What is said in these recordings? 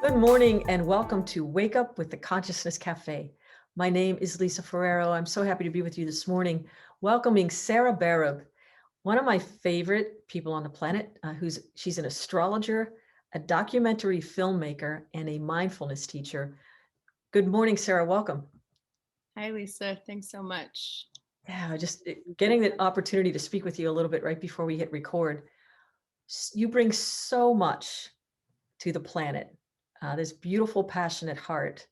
Good morning and welcome to Wake Up with the Consciousness Café. My name is Lisa Ferraro. I'm so happy to be with you this morning, welcoming Sarah Barab, one of my favorite people on the planet. She's an astrologer, a documentary filmmaker, and a mindfulness teacher. Good morning, Sarah. Welcome. Hi, Lisa. Thanks so much. Yeah, just getting the opportunity to speak with you a little bit right before we hit record. You bring so much to the planet, this beautiful, passionate heart,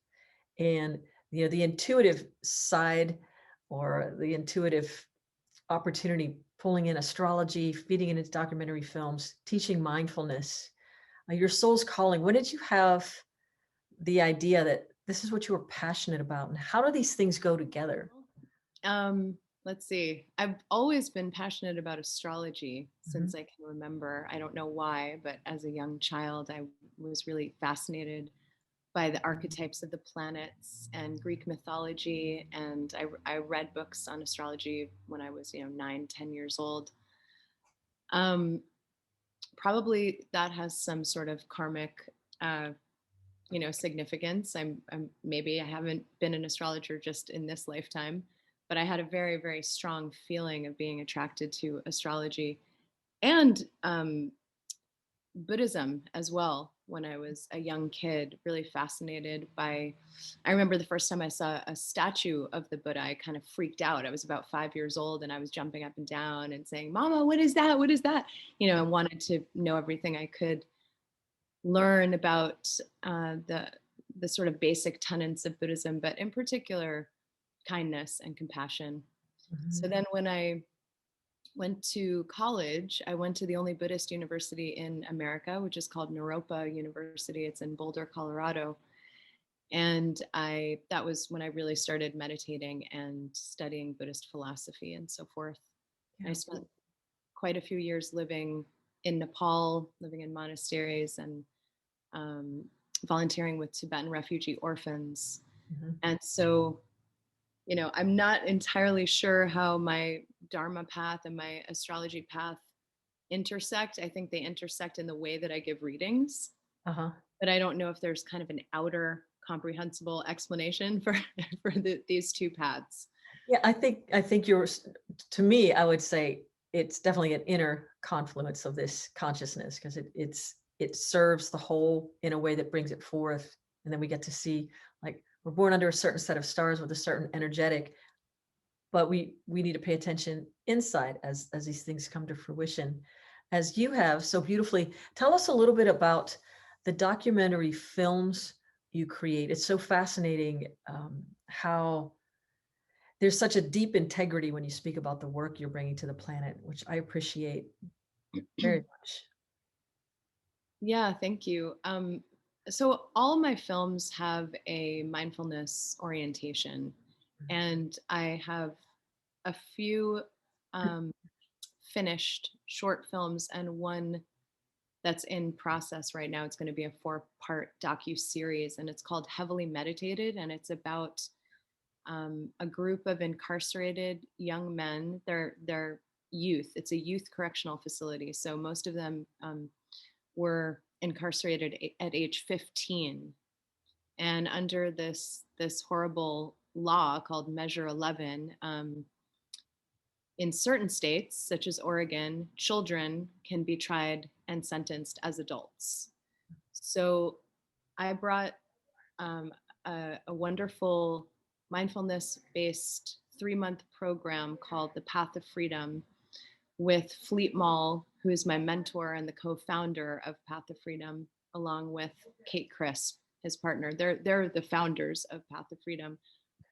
and the intuitive side, or the intuitive opportunity, pulling in astrology, feeding it into documentary films, teaching mindfulness, your soul's calling. When did you have the idea that this is what you were passionate about, and how do these things go together? Let's see. I've always been passionate about astrology Mhm. since I can remember. I don't know why, but as a young child, I was really fascinated by the archetypes of the planets and Greek mythology. And I read books on astrology when I was, 9, 10 years old. Um, Probably that has some sort of karmic, significance. Maybe I haven't been an astrologer just in this lifetime, but I had a very, very strong feeling of being attracted to astrology and Buddhism as well when I was a young kid, really fascinated by. I remember the first time I saw a statue of the Buddha, I kind of freaked out. I was about 5 years old and I was jumping up and down and saying, Mama, what is that? What is that? And wanted to know everything I could learn about the sort of basic tenets of Buddhism, but in particular, kindness and compassion. So Mhm. then when I went to college, I went to the only Buddhist university in America, which is called Naropa University. It's in Boulder, Colorado. And that was when I really started meditating and studying Buddhist philosophy and so forth. I Yeah. spent quite a few years living in Nepal, living in monasteries and um, volunteering with Tibetan refugee orphans. Mhm. And so, I'm not entirely sure how my Dharma path and my astrology path intersect. I think they intersect in the way that I give readings, Uh-huh. but I don't know if there's kind of an outer comprehensible explanation for these two paths. Yeah, I think yours, to me, I would say it's definitely an inner confluence of this consciousness, because it serves the whole in a way that brings it forth. And then we get to see, like, we're born under a certain set of stars with a certain energetic, but we need to pay attention inside as these things come to fruition. As you have so beautifully, tell us a little bit about the documentary films you create. It's so fascinating, how there's such a deep integrity when you speak about the work you're bringing to the planet, which I appreciate very much. Yeah, thank you. So all my films have a mindfulness orientation, and I have a few um, finished short films and one that's in process right now. It's going to be a 4-part docu-series, and it's called Heavily Meditated, and it's about a group of incarcerated young men. They're youth. It's a youth correctional facility, so most of them were incarcerated at age 15, and under this horrible law called Measure 11. In certain states, such as Oregon, children can be tried and sentenced as adults. So I brought um, a wonderful mindfulness based 3-month program called The Path of Freedom with Fleet Mall, who is my mentor and the co founder of Path of Freedom, along with Kate Crisp, his partner. They're the founders of Path of Freedom,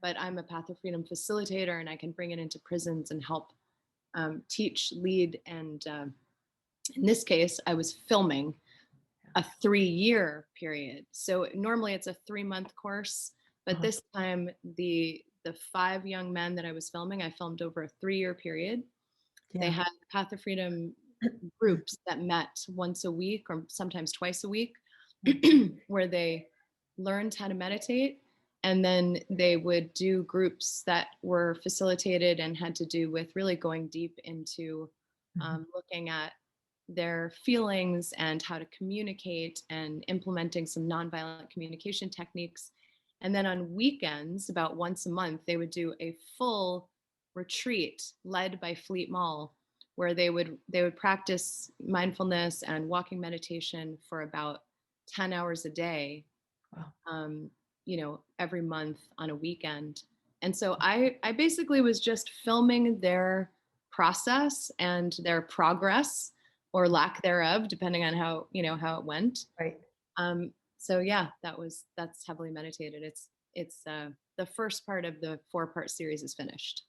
but I'm a Path of Freedom facilitator and I can bring it into prisons and help teach, lead, and in this case, I was filming a 3-year period. So normally it's a 3-month course, but Uh-huh. this time the 5 young men that I was filming, I filmed over a 3-year period. They Yeah. had Path of Freedom groups that met once a week or sometimes twice a week, where they learned how to meditate. And then they would do groups that were facilitated and had to do with really going deep into Mhm. looking at their feelings and how to communicate, and implementing some nonviolent communication techniques. And then on weekends, about once a month, they would do a full retreat led by Fleet Mall, where they would practice mindfulness and walking meditation for about 10 hours a day, Wow. every month on a weekend. And so I basically was just filming their process and their progress or lack thereof, depending on how it went. Right. So yeah, that's heavily meditated. It's the first part of the 4-part series is finished.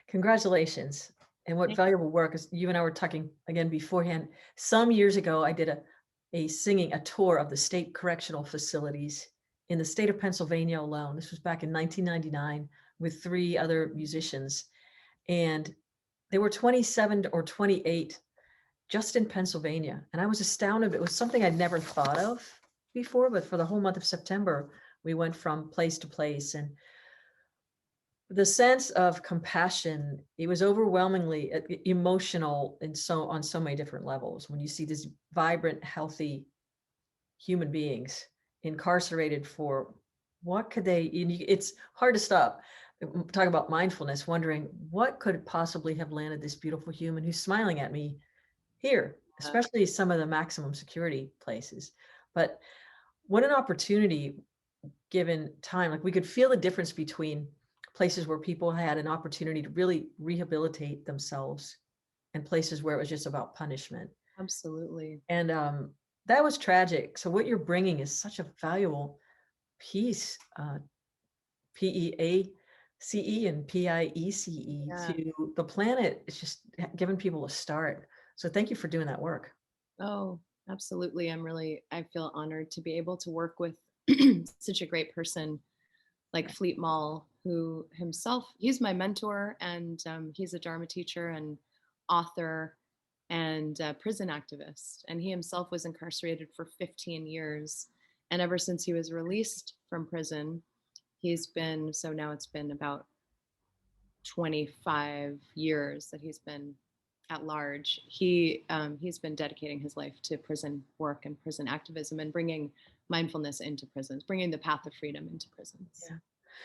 Congratulations. And what Thank- valuable work is you and I were talking again beforehand. Some years ago, I did a tour of the state correctional facilities in the state of Pennsylvania alone. This was back in 1999 with 3 other musicians. And there were 27 or 28 just in Pennsylvania. And I was astounded. It was something I'd never thought of before, but for the whole month of September, we went from place to place. And the sense of compassion, it was overwhelmingly emotional and so on so many different levels when you see these vibrant, healthy human beings incarcerated for what could they, it's hard to stop talk about mindfulness, wondering what could possibly have landed this beautiful human who's smiling at me here, uh, especially some of the maximum security places. But what an opportunity, given time, like we could feel the difference between places where people had an opportunity to really rehabilitate themselves and places where it was just about punishment. Absolutely. And that was tragic. So what you're bringing is such a valuable piece, PEACE and PIECE Yeah. to the planet. It's just giving people a start. So thank you for doing that work. Oh, absolutely. I feel honored to be able to work with such a great person like Right. Fleet Mall, who himself, he's my mentor, and he's a Dharma teacher and author and prison activist. And he himself was incarcerated for 15 years. And ever since he was released from prison, so now it's been about 25 years that he's been at large. He's been dedicating his life to prison work and prison activism and bringing mindfulness into prisons, bringing the path of freedom into prisons. Yeah.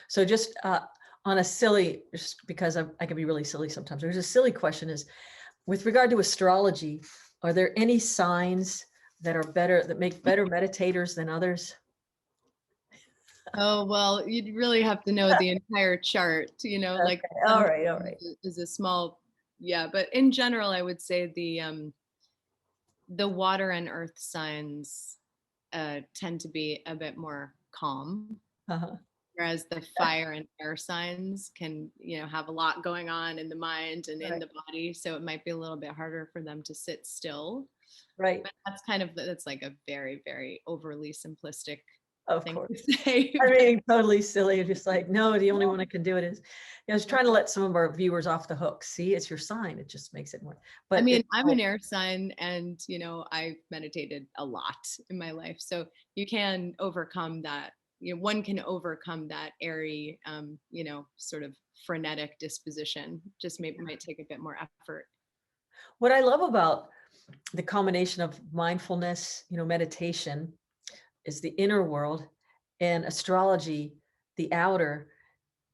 So just on a silly, just because I can be really silly sometimes, there's a silly question is, with regard to astrology, are there any signs that are better, that make better meditators than others? Oh, well, you'd really have to know the entire chart, like Okay, some all right. is a small, yeah, but in general, I would say the water and earth signs tend to be a bit more calm, Uh-huh. whereas the fire and air signs can, have a lot going on in the mind and in Right, the body, so it might be a little bit harder for them to sit still. right. But that's like a very, very overly simplistic Of thing course. to say. I'm being totally silly. Just like, no, the only one that can do it is, I was trying to let some of our viewers off the hook. See, it's your sign. It just makes it more, I but mean, it's I'm an air sign and, I've meditated a lot in my life. So you can overcome that. One can overcome that airy, sort of frenetic disposition. Just might take a bit more effort. what I love about the combination of mindfulness, meditation is the inner world, and astrology, the outer,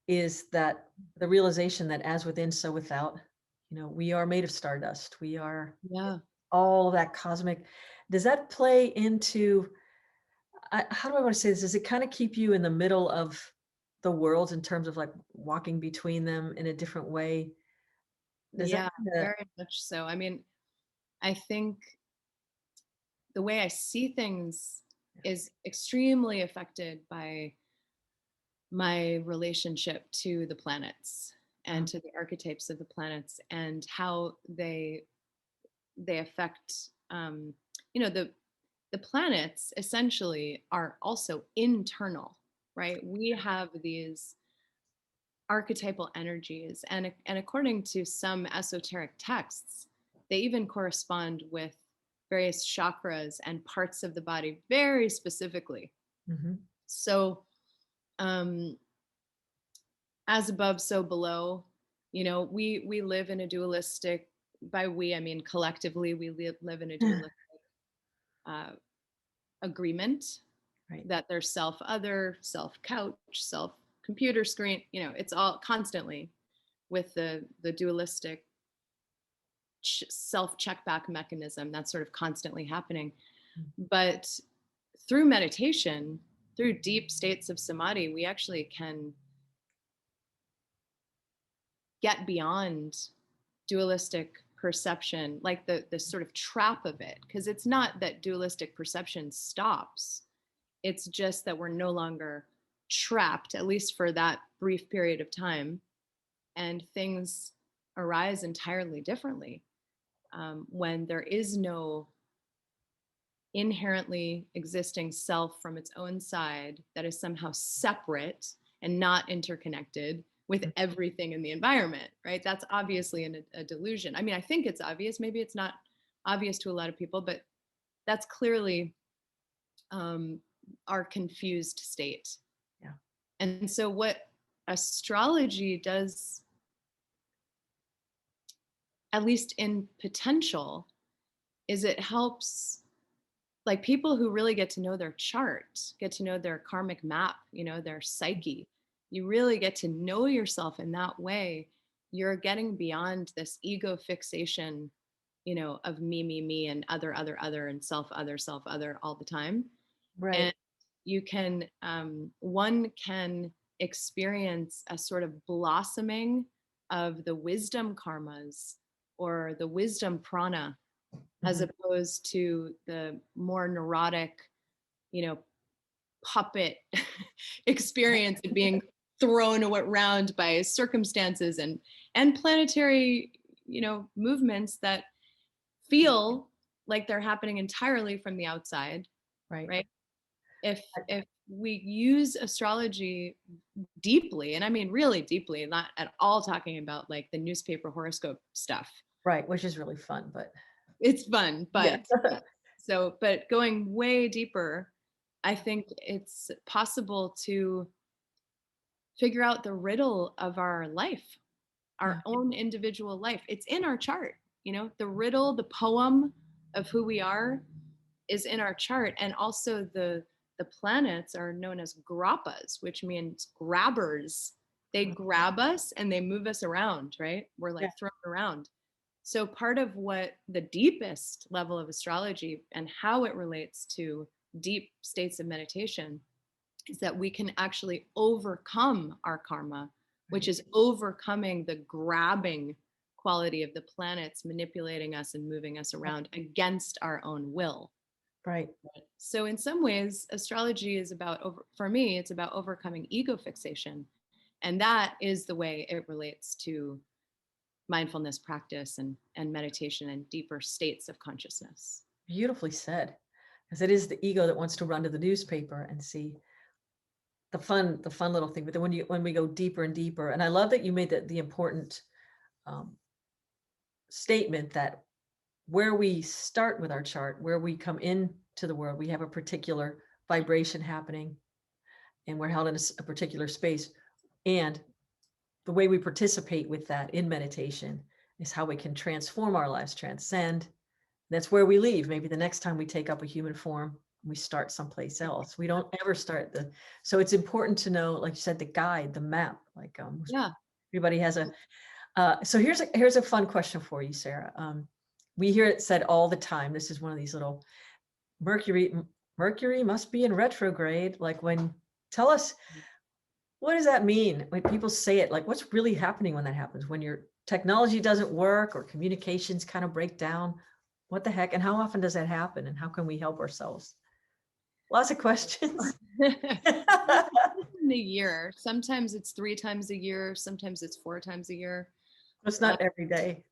is that the realization that as within, so without, we are made of stardust. We are Yeah. all of that cosmic. Does that play into, how do I want to say this? Does it kind of keep you in the middle of the worlds in terms of like walking between them in a different way? Does that Yeah, kinda, very much so. I mean, I think the way I see things is extremely affected by my relationship to the planets uh, and to the archetypes of the planets and how they affect the planets essentially are also internal, right? We have these archetypal energies, and according to some esoteric texts, they even correspond with various chakras and parts of the body very specifically. mhm, So um as above so below, we live in a dualistic by we, I mean collectively, we live in a dualistic uh, agreement Right. that there's self other, self couch, self computer screen. You know, it's all constantly with the dualistic self check back mechanism that's sort of constantly happening. But through meditation, through deep states of samadhi, we actually can get beyond dualistic perception, like the sort of trap of it, because it's not that dualistic perception stops. It's just that we're no longer trapped, at least for that brief period of time, and things arise entirely differently when there is no inherently existing self from its own side that is somehow separate and not interconnected with everything in the environment, right? That's obviously a delusion. I mean, I think it's obvious. Maybe it's not obvious to a lot of people, but that's clearly um, our confused state. Yeah. And so, what astrology does, at least in potential, is it helps like people who really get to know their chart, get to know their karmic map, you know, their psyche. You really get to know yourself in that way. You're getting beyond this ego fixation, you know, of me, and other, and self, other all the time. Right. And you can, one can experience a sort of blossoming of the wisdom karmas or the wisdom prana as Mhm. opposed to the more neurotic, you know, puppet experience of being thrown around by circumstances and planetary, you know, movements that feel like they're happening entirely from the outside, Right. right? If we use astrology deeply, and I mean really deeply, not at all talking about like the newspaper horoscope stuff. Right. Which is really fun, but It's fun, yeah. but so, but going way deeper, I think it's possible to figure out the riddle of our life, Yeah. our own individual life. It's in our chart, you know, the riddle, the poem of who we are is in our chart. And also the planets are known as grappas, which means grabbers. They grab us and they move us around, right? We're Yeah. like thrown around. So, part of what the deepest level of astrology and how it relates to deep states of meditation is that we can actually overcome our karma, which Right. is overcoming the grabbing quality of the planets manipulating us and moving us around against our own will. Right. So, in some ways, astrology is about, for me, it's about overcoming ego fixation. And that is the way it relates to mindfulness practice and meditation and deeper states of consciousness. Beautifully said. Because it is the ego that wants to run to the newspaper and see the fun little thing. But then when we go deeper and deeper, and I love that you made the important um, statement that where we start with our chart, where we come into the world, we have a particular vibration happening, and we're held in a particular space. And the way we participate with that in meditation is how we can transform our lives, transcend. That's where we leave. Maybe the next time we take up a human form, we start someplace else. We don't ever start so it's important to know, like you said, the guide, the map, like Yeah. everybody has so here's a fun question for you, Sarah. We hear it said all the time. This is one of these little Mercury must be in retrograde. Like tell us, what does that mean when people say it? Like, what's really happening when that happens? When your technology doesn't work or communications kind of break down? What the heck? And how often does that happen? And how can we help ourselves? Lots of questions. In a year. Sometimes it's 3 times a year. Sometimes it's 4 times a year. It's Uh, not every day.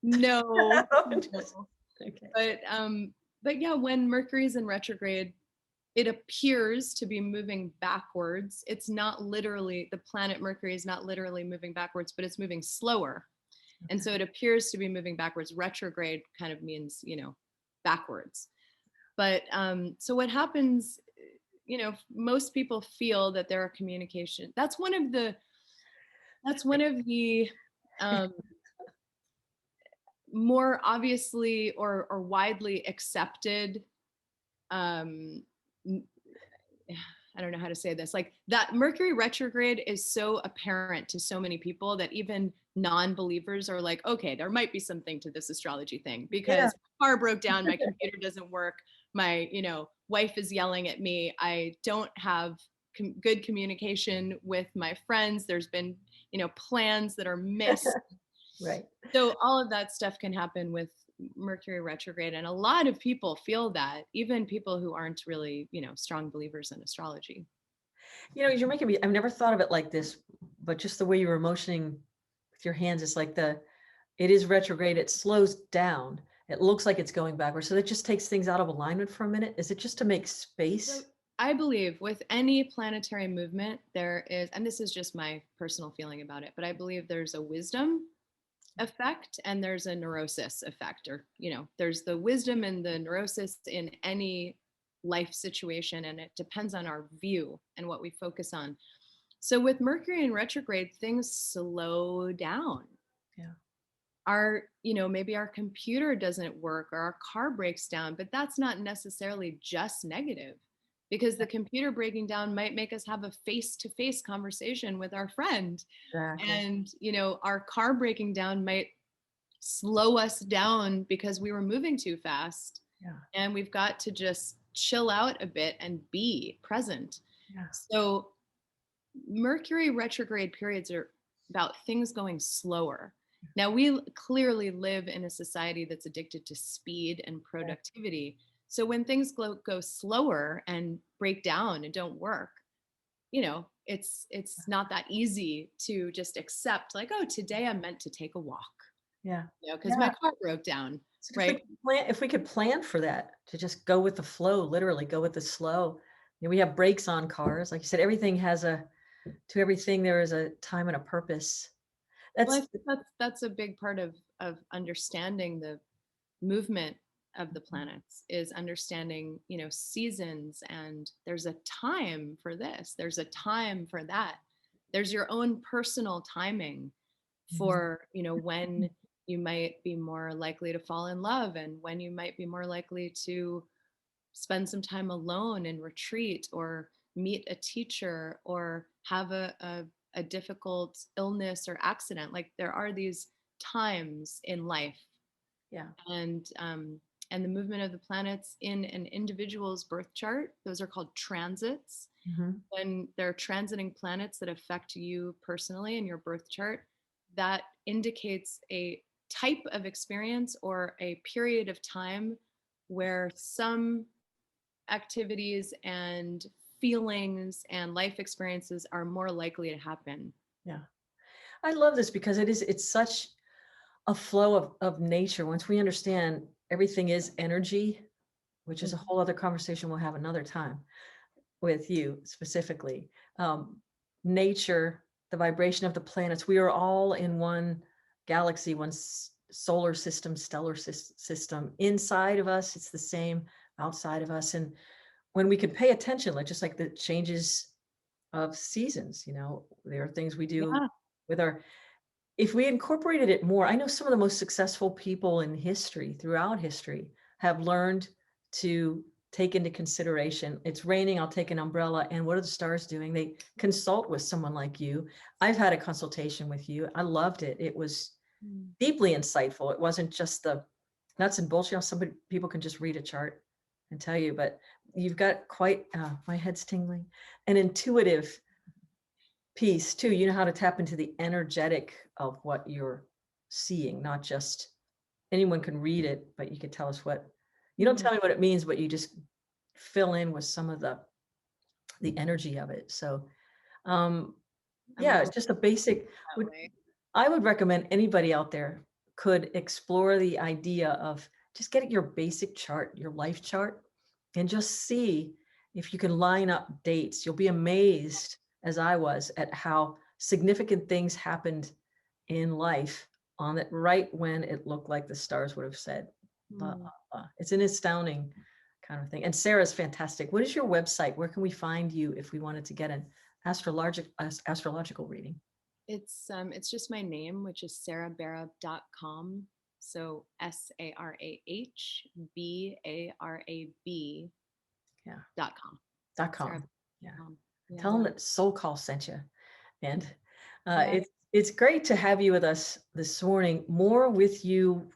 no, Just- no. okay. But yeah, when Mercury's in retrograde, it appears to be moving backwards. It's not literally, the planet Mercury is not literally moving backwards, but it's moving slower. And so it appears to be moving backwards. Retrograde kind of means, you know, backwards. But so what happens, you know, most people feel that there are communication. That's one of the um, more obviously or widely accepted, um, I don't know how to say this, like that Mercury retrograde is so apparent to so many people that even non-believers are like, okay, there might be something to this astrology thing Yeah. because my car broke down, my computer doesn't work, my, wife is yelling at me, I don't have good communication with my friends, there's been, plans that are missed. Right. So all of that stuff can happen with Mercury retrograde. And a lot of people feel that, even people who aren't really, strong believers in astrology. You're making me, I've never thought of it like this, but just the way you were motioning with your hands, it's like it is retrograde, it slows down. It looks like it's going backwards. So that just takes things out of alignment for a minute. Is it just to make So space? I believe with any planetary movement, there is, and this is just my personal feeling about it, but I believe there's a wisdom effect and there's a neurosis effect, or, there's the wisdom and the neurosis in any life situation, and it depends on our view and what we focus on. So with Mercury in retrograde, things slow down. Yeah. Our, maybe our computer doesn't work or our car breaks down, but that's not necessarily just negative, because the computer breaking down might make us have a face-to-face conversation with our friend. Exactly. And, our car breaking down might slow us down because we were moving too fast. Yeah. And we've got to just chill out a bit and be present. Yeah. So Mercury retrograde periods are about things going slower. Now, we clearly live in a society that's addicted to speed and Yeah. productivity. So when things go slower and break down and don't work, it's not that easy to just accept, like, oh, today I'm meant to take a walk, Yeah. because my Yeah. car broke down, So right? if we could plan for that, to just go with the flow, literally go with the slow. We have brakes on cars. Like you said, everything has to everything there is a time and a purpose. Well, I That's think that's a big part of understanding the movement of the planets, is understanding, seasons, and there's a time for this, there's a time for that, there's your own personal timing Mhm. for, when you might be more likely to fall in love and when you might be more likely to spend some time alone and retreat, or meet a teacher, or have a difficult illness or accident. Like, there are these times in life, Yeah. and the movement of the planets in an individual's birth chart, those are called transits. Mhm. When there are transiting planets that affect you personally in your birth chart, that indicates a type of experience or a period of time where some activities and feelings and life experiences are more likely to happen. Yeah. I love this because it's such a flow of nature. Once we understand everything is energy, which is a Mhm. whole other conversation we'll have another time with you specifically. Um, Nature, the vibration of the planets, we are all in one galaxy, one solar system, stellar system. Inside of us, it's the same outside of us. And when we can pay attention, like just like the changes of seasons, there are things we do Yeah. with our, if we incorporated it more. I know some of the most successful people in history, throughout history, have learned to take into consideration, it's raining, I'll take an umbrella, and what are the stars doing? They consult with someone like you. I've had a consultation with you. I loved it. It was Mm. deeply insightful. It wasn't just the nuts and bolts. Somebody, people can just read a chart and tell you, but you've got quite, my head's tingling, an intuitive piece too. You know how to tap into the energetic of what you're seeing, not just anyone can read it, but you could tell us what, you don't Mhm. tell me what it means, but you just fill in with some of the energy of it. So I'm yeah, most just a basic that would, way. I would recommend anybody out there could explore the idea of just getting your basic chart, your life chart, and just see if you can line up dates. You'll be amazed, as I was, at how significant things happened in life on it right when it looked like the stars would have said. Mm. It's an astounding kind of thing. And Sarah's fantastic. What is your website? Where can we find you if we wanted to get an astrological reading? It's just my name, which is sarahbarab.com. So Yeah. SarahBarab.com. .com. Yeah. Sarah.com. Yeah. Tell them that SoulCall sent you. And Yeah. it's great to have you with us this morning. More with you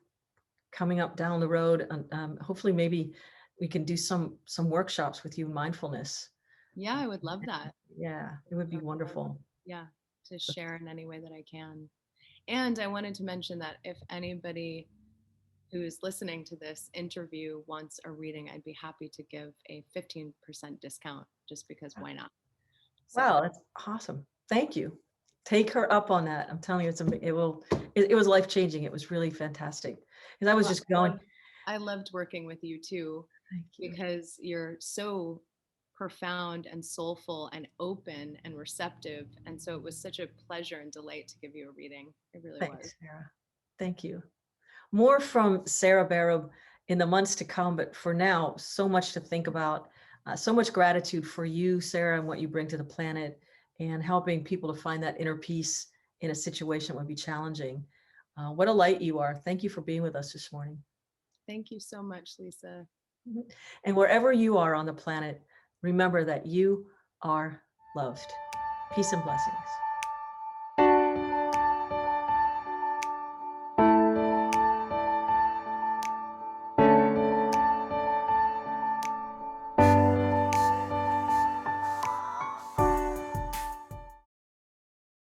coming up down the road, and hopefully maybe we can do some workshops with you, mindfulness. Yeah, I would love that. Yeah, it would be wonderful. Yeah, to share in any way that I can. And I wanted to mention that if anybody who's listening to this interview wants a reading, I'd be happy to give a 15% discount just because why not? So, Wow, that's awesome. Thank you. Take her up on that. I'm telling you, it was life changing. It was really fantastic. Because I was well, just going, I loved working with you too, thank you. because you're so profound and soulful and open and receptive. And so it was such a pleasure and delight to give you a reading. It really was. Thanks, Sarah. Thank you. More from Sarah Barab in the months to come, but for now, so much to think about. So much gratitude for you, Sarah, and what you bring to the planet, and helping people to find that inner peace in a situation that would be challenging. What a light you are. Thank you for being with us this morning. Thank you so much, Lisa. Mhm. And wherever you are on the planet, remember that you are loved. Peace and blessings.